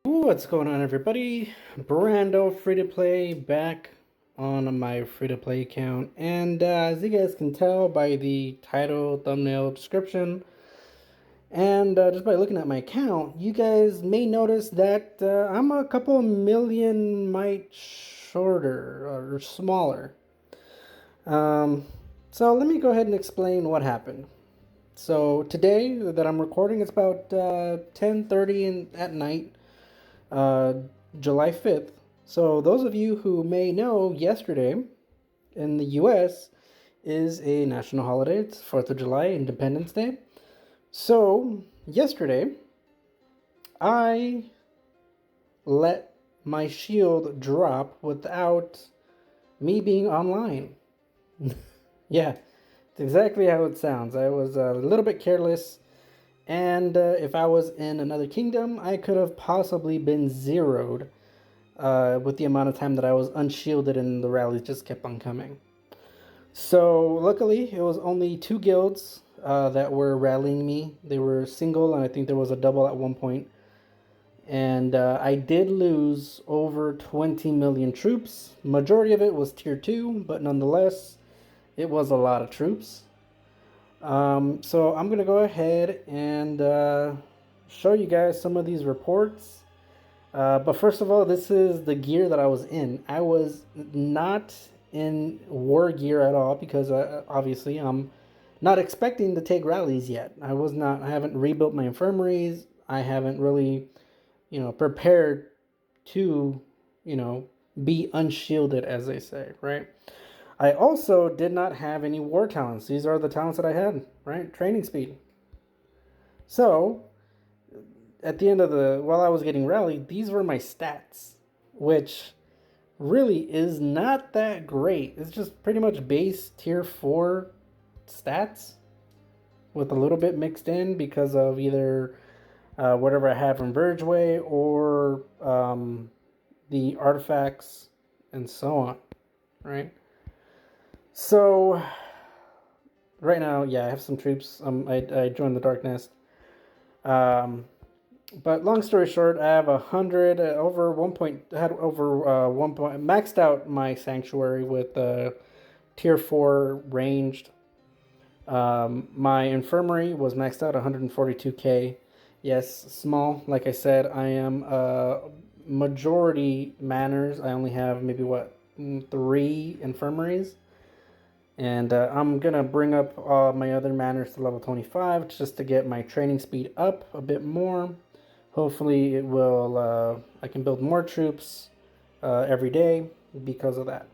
What's going on, everybody? Brando free to play back on my free to play account, and as you guys can tell by the title, thumbnail, description, and just by looking at my account, you guys may notice that I'm a couple million might shorter or smaller. Um, so let me go ahead and explain what happened. So today that I'm recording, it's about 10:30 at night, uh, July 5th. So, those of you who may know, yesterday in the US is a national holiday. It's 4th of July, Independence Day. So, yesterday, I let my shield drop without me being online. Yeah, it's exactly how it sounds. I was a little bit careless, and if I was in another kingdom, I could have possibly been zeroed with the amount of time that I was unshielded and the rallies just kept on coming. So luckily, it was only two guilds that were rallying me. They were single, and I think there was a double at one point. And I did lose over 20 million troops. Majority of it was tier 2, but nonetheless, it was a lot of troops. So I'm going to go ahead and show you guys some of these reports. But first of all, this is the gear that I was in. I was not in war gear at all because obviously I'm not expecting to take rallies yet. I was not. I haven't rebuilt my infirmaries. I haven't really, prepared to, be unshielded, as they say, right? I also did not have any war talents. These are the talents that I had, right? Training speed. So at the end of while I was getting rallied, these were my stats, which really is not that great. It's just pretty much base tier 4 stats with a little bit mixed in because of either whatever I had from Vergeway or the artifacts and so on, right? So right now, yeah, I have some troops. I joined the Dark Nest. But long story short, I have 100 over 1 point, had over 1 point, maxed out my sanctuary with tier 4 ranged. My infirmary was maxed out 142k. Yes, small. Like I said, I am majority manners. I only have maybe 3 infirmaries. And I'm going to bring up my other manners to level 25 just to get my training speed up a bit more. Hopefully it will, I can build more troops every day because of that.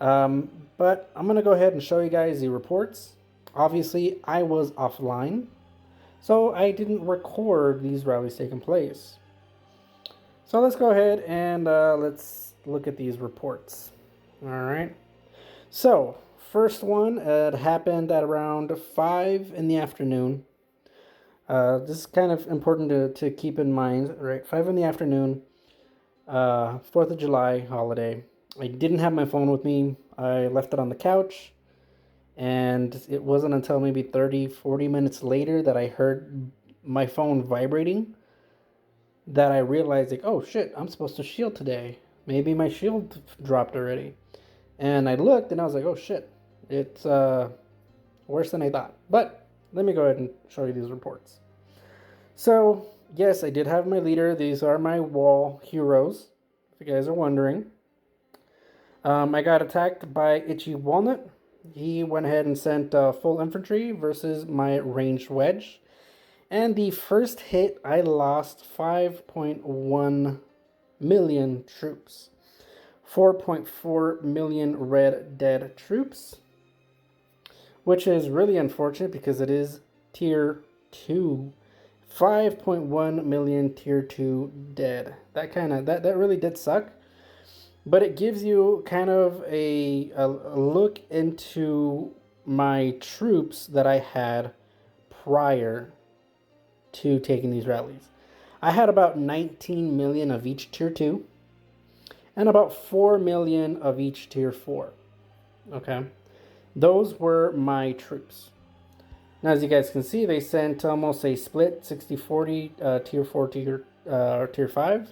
But I'm going to go ahead and show you guys the reports. Obviously, I was offline, so I didn't record these rallies taking place. So let's go ahead and let's look at these reports. All right. So, first one, it happened at around 5 in the afternoon. This is kind of important to keep in mind, right? 5 in the afternoon, 4th of July holiday. I didn't have my phone with me. I left it on the couch. And it wasn't until maybe 30, 40 minutes later that I heard my phone vibrating that I realized, like, oh shit, I'm supposed to shield today. Maybe my shield dropped already. And I looked and I was like, oh shit, it's worse than I thought. But let me go ahead and show you these reports. So, yes, I did have my leader. These are my wall heroes, if you guys are wondering. I got attacked by Itchy Walnut. He went ahead and sent full infantry versus my ranged wedge. And the first hit, I lost 5.1 million troops. 4.4 million red dead troops, which is really unfortunate because it is tier 2. 5.1 million tier 2 dead. That really did suck. But it gives you kind of a look into my troops that I had prior to taking these rallies. I had about 19 million of each tier 2 and about 4 million of each tier 4. Okay, those were my troops. Now, as you guys can see, they sent almost a split 60-40 tier 4 tier 5.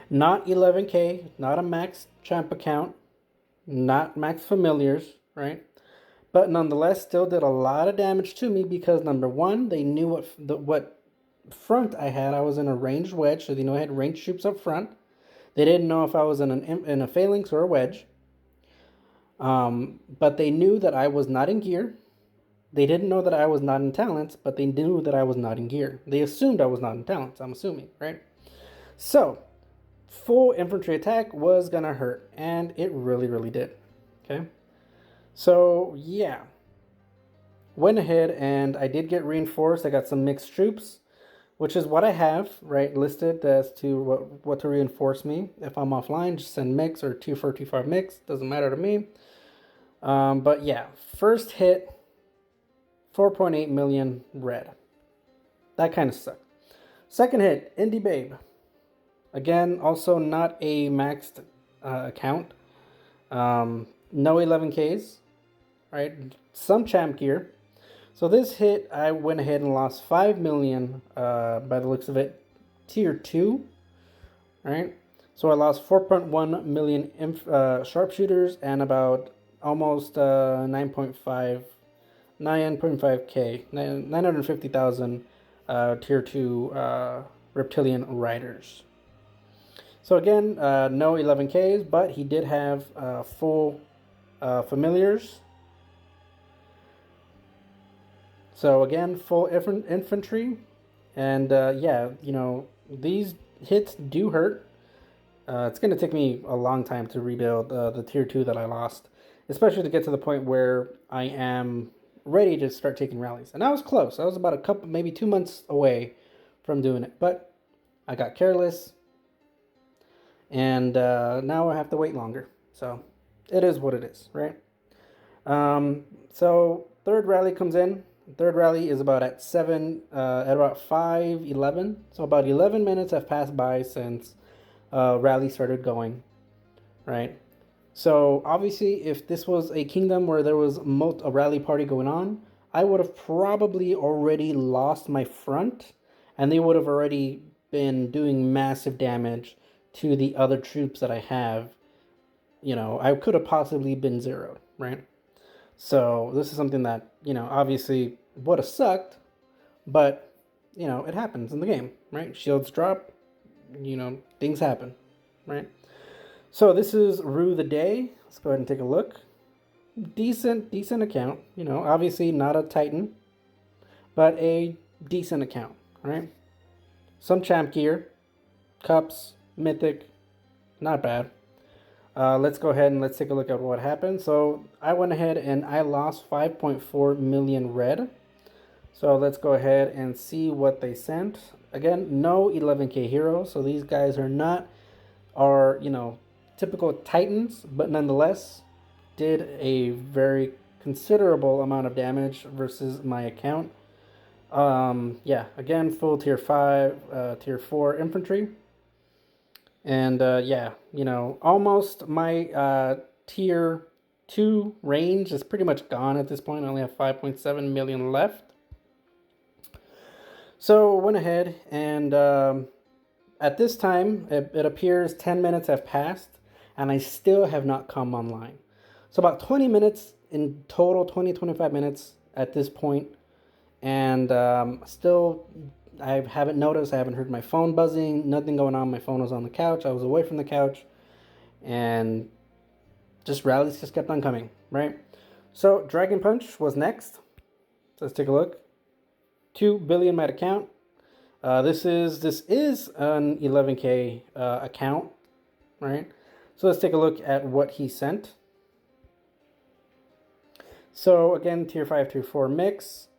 Not 11k, not a max champ account, not max familiars, right? But nonetheless, still did a lot of damage to me because number one, they knew what front I had. I was in a ranged wedge, so they knew I had ranged troops up front. They didn't know if I was in a phalanx or a wedge. But they knew that I was not in gear. They didn't know that I was not in talents, but they knew that I was not in gear. They assumed I was not in talents, I'm assuming, right? So, full infantry attack was gonna hurt, and it really, really did. Okay? So, yeah. Went ahead and I did get reinforced. I got some mixed troops, which is what I have, right, listed as to what to reinforce me. If I'm offline, just send mix or 2 4 2 5 mix. Doesn't matter to me. But yeah, first hit, 4.8 million red. That kind of sucked. Second hit, Indie Babe. Again, also not a maxed account. No 11Ks, right? Some champ gear. So this hit, I went ahead and lost 5 million by the looks of it. Tier 2, right? So I lost 4.1 million sharpshooters and about almost 9.5k, 950,000 tier 2 reptilian riders. So again, no 11Ks, but he did have full familiars. So again, full infantry. And yeah, you know, these hits do hurt. It's going to take me a long time to rebuild the tier 2 that I lost, especially to get to the point where I am ready to start taking rallies. And I was close. I was about a couple, maybe 2 months away from doing it. But I got careless. And now I have to wait longer. So it is what it is, right? So third rally comes in. Third rally is about at 5:11. So about 11 minutes have passed by since rally started going, right? So obviously, if this was a kingdom where there was a rally party going on, I would have probably already lost my front, and they would have already been doing massive damage to the other troops that I have. You know, I could have possibly been zeroed, right? So this is something that, you know, obviously would have sucked, but, you know, it happens in the game, right? Shields drop, you know, things happen, right? So this is Rue the Day. Let's go ahead and take a look. Decent account, you know, obviously not a Titan, but a decent account, right? Some champ gear, cups, mythic, not bad. Let's go ahead and let's take a look at what happened. So I went ahead and I lost 5.4 million red. So let's go ahead and see what they sent. Again, no 11k heroes. So these guys are not, you know, typical Titans, but nonetheless did a very considerable amount of damage versus my account. Yeah, again, full tier 5, tier 4 infantry. And yeah, you know, almost my tier 2 range is pretty much gone at this point. I only have 5.7 million left. So went ahead and at this time, it appears 10 minutes have passed and I still have not come online. So about 20 minutes in total, 25 minutes at this point. And still, I haven't noticed, I haven't heard my phone buzzing, nothing going on. My phone was on the couch. I was away from the couch. And just rallies just kept on coming, right? So Dragon Punch was next. So let's take a look. 2 billion met account. This is an 11k account, right? So let's take a look at what he sent. So again, tier 5, tier 4 mix.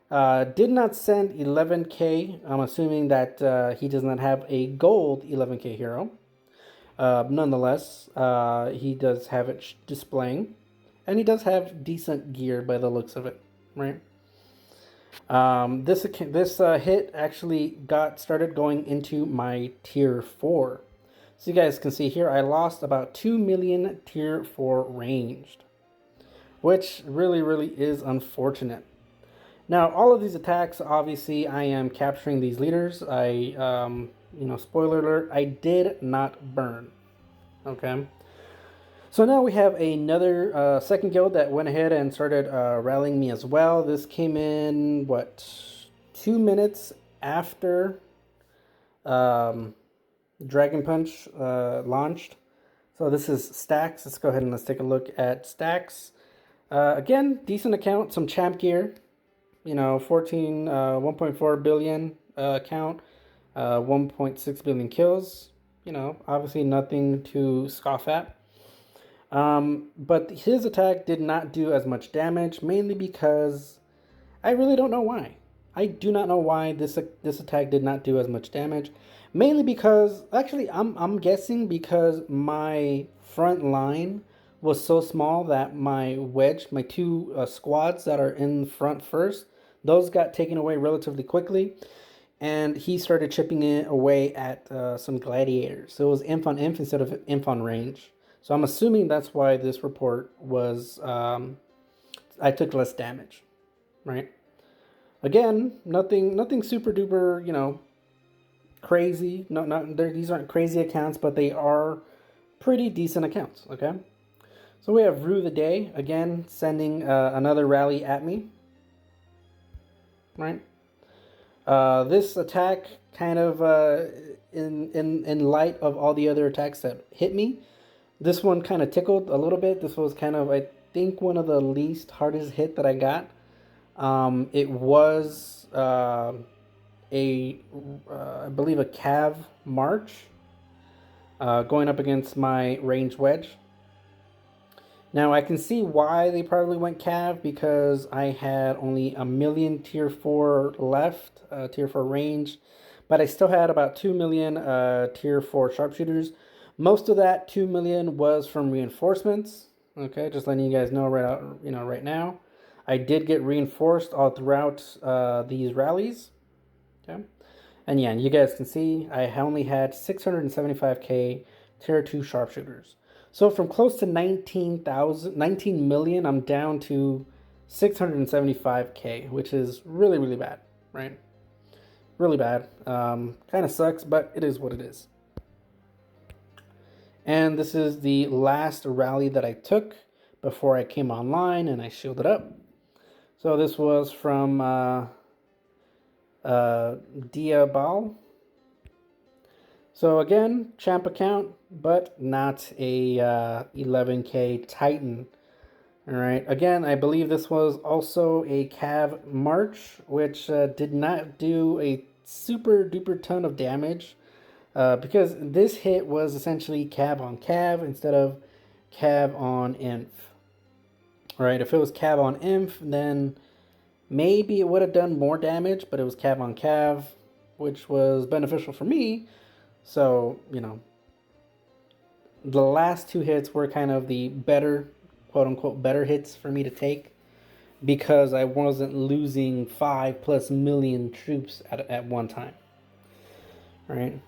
Did not send 11k. I'm assuming that he does not have a gold 11k hero. Nonetheless, he does have it displaying. And he does have decent gear by the looks of it, right? This hit actually started going into my tier 4. So you guys can see here, I lost about 2 million tier 4 ranged, which really is unfortunate. Now, all of these attacks, obviously, I am capturing these leaders. Spoiler alert, I did not burn. Okay. So now we have another second guild that went ahead and started rallying me as well. This came in, 2 minutes after Dragon Punch launched. So this is Stacks. Let's go ahead and let's take a look at Stacks. Again, decent account, some champ gear. 1.4 billion count, 1.6 billion kills. Obviously nothing to scoff at. But his attack did not do as much damage, mainly because I really don't know why. I do not know why this attack did not do as much damage. Mainly because, actually, I'm guessing because my front line was so small that my wedge, my two squads that are in front first, those got taken away relatively quickly. And he started chipping it away at some gladiators. So it was inf on inf instead of inf on range. So I'm assuming that's why this report was, I took less damage, right? Again, nothing super duper, crazy. No, these aren't crazy accounts, but they are pretty decent accounts, okay? So we have Rue the Day, again, sending another rally at me, right? This attack kind of, in light of all the other attacks that hit me, this one kind of tickled a little bit. This was kind of, I think, one of the least hardest hit that I got. It was I believe a Cav March going up against my range wedge. Now I can see why they probably went Cav, because I had only a million tier 4 left, tier 4 range, but I still had about 2 million tier 4 sharpshooters. Most of that 2 million was from reinforcements. Okay, just letting you guys know right now. I did get reinforced all throughout these rallies. Okay, and yeah, you guys can see I only had 675k tier 2 sharpshooters. So from close to 19 million, I'm down to 675k, which is really, really bad, right? Really bad. Kind of sucks, but it is what it is. And this is the last rally that I took before I came online and I shielded up. So this was from Diabal. So again, champ account, but not a 11k Titan. All right. Again, I believe this was also a Cav March, which did not do a super duper ton of damage. Because this hit was essentially Cav on Cav instead of Cav on Inf. Alright, if it was Cav on Inf, then maybe it would have done more damage, but it was Cav on Cav, which was beneficial for me. So, the last two hits were kind of the better, quote unquote, better hits for me to take, because I wasn't losing 5+ million troops at one time. Alright.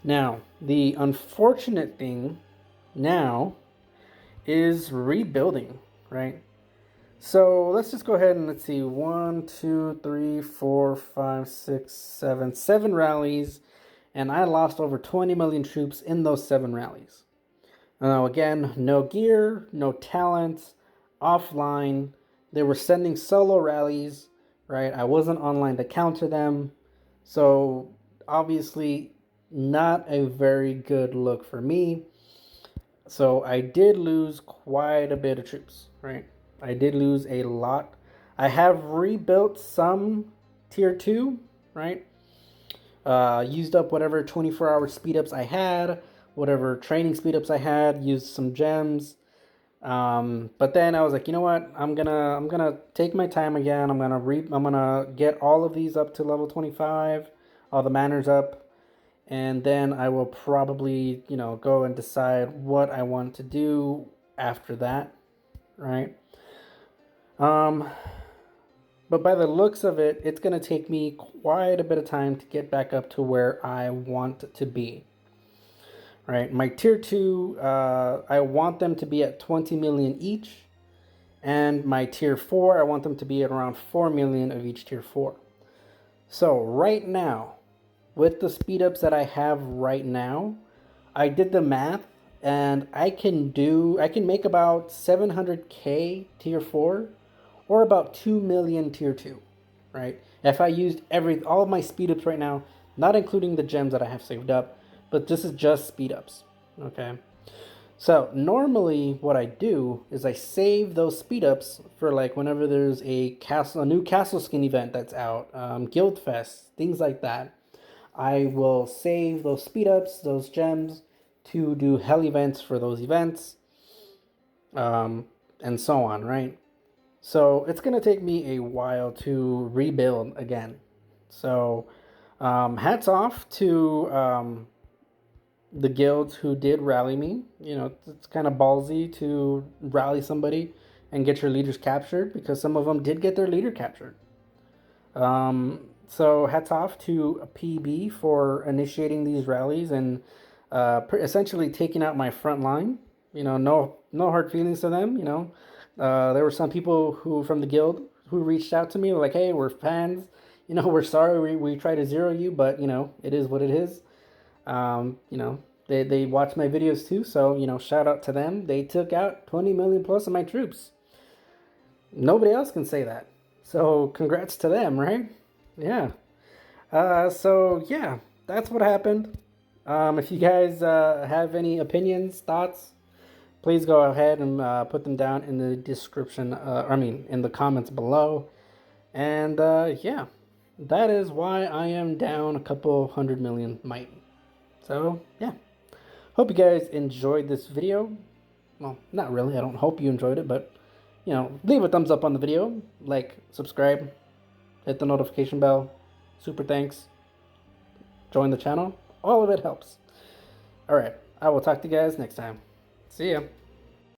Now, the unfortunate thing now is rebuilding, right? So let's just go ahead and let's see. 1, 2, 3, 4, 5, 6, 7 rallies, and I lost over 20 million troops in those 7 rallies. Now, again, no gear, no talents, offline. They were sending solo rallies, right? I wasn't online to counter them. So obviously not a very good look for me. So I did lose quite a bit of troops, right? I did lose a lot. I have rebuilt some tier 2, right? Used up whatever 24-hour speed ups I had, whatever training speed ups I had, used some gems. But then I was like, you know what? I'm gonna take my time again. I'm gonna get all of these up to level 25, all the manners up, and then I will probably, go and decide what I want to do after that, right? But by the looks of it, it's going to take me quite a bit of time to get back up to where I want to be, right? My tier 2, I want them to be at 20 million each, And my tier 4, I want them to be at around 4 million of each tier 4. So right now, with the speed ups that I have right now, I did the math and I can make about 700k tier 4 or about 2 million tier 2, right? If I used all of my speed ups right now, not including the gems that I have saved up, but this is just speed ups, okay? So normally what I do is I save those speed ups for like whenever there's a new castle skin event that's out, Guild Fest, things like that. I will save those speed ups, those gems, to do hell events for those events, and so on, right? So it's gonna take me a while to rebuild again. So hats off to the guilds who did rally me. You know, it's kind of ballsy to rally somebody and get your leaders captured, because some of them did get their leader captured. So hats off to PB for initiating these rallies and essentially taking out my front line. You know, no hard feelings to them. You know, there were some people who from the guild who reached out to me like, "Hey, we're fans. You know, we're sorry we try to zero you, but you know, it is what it is." You know, they watch my videos too, so you know, shout out to them. They took out 20 million plus of my troops. Nobody else can say that. So congrats to them, right? Yeah. So yeah, that's what happened. If you guys have any opinions, thoughts, please go ahead and put them down in the description. In the comments below. And yeah, that is why I am down a couple 100 million might. So yeah, hope you guys enjoyed this video. Well, not really. I don't hope you enjoyed it, but you know, leave a thumbs up on the video, like, subscribe, hit the notification bell, super thanks, join the channel. All of it helps. All right, I will talk to you guys next time. See ya.